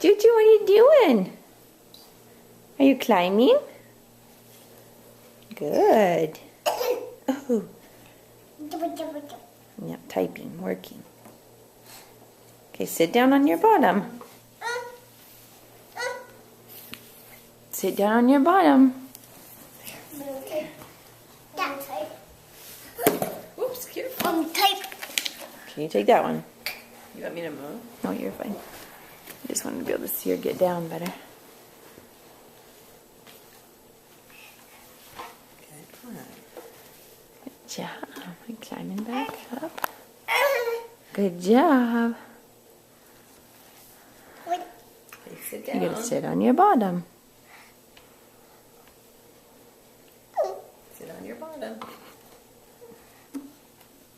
Juju, what are you doing? Are you climbing? Good. Oh. Yep, typing, working. Okay, sit down on your bottom. Sit down on your bottom. Oops, careful. Can you take that one? You want me to move? No, you're fine. I just wanted to be able to see her get down better. Good job. I'm climbing back up. Good job. Okay, sit down. You gotta sit on your bottom. Sit on your bottom.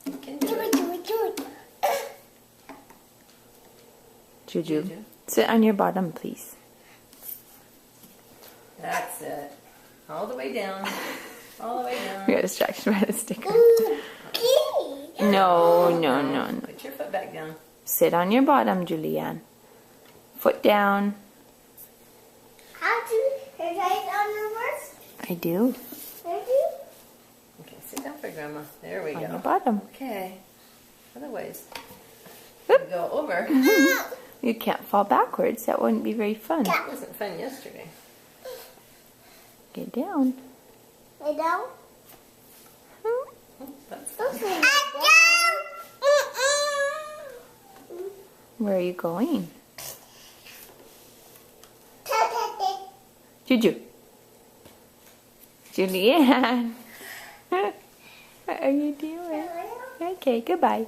You can do it. Juju, sit on your bottom, please. That's it. All the way down. All the way down. We got distracted by the sticker. No. Put your foot back down. Sit on your bottom, Julianne. Foot down. How do you write on the words? I do. Okay, sit down for Grandma. There we On your go. bottom. Okay. Otherwise, Oop. you go over. You can't fall backwards. That wouldn't be very fun. That wasn't fun yesterday. Get down. Lay down. Oh, that's fun. Where are you going? Juju. Julianne. What are you doing? Okay, goodbye.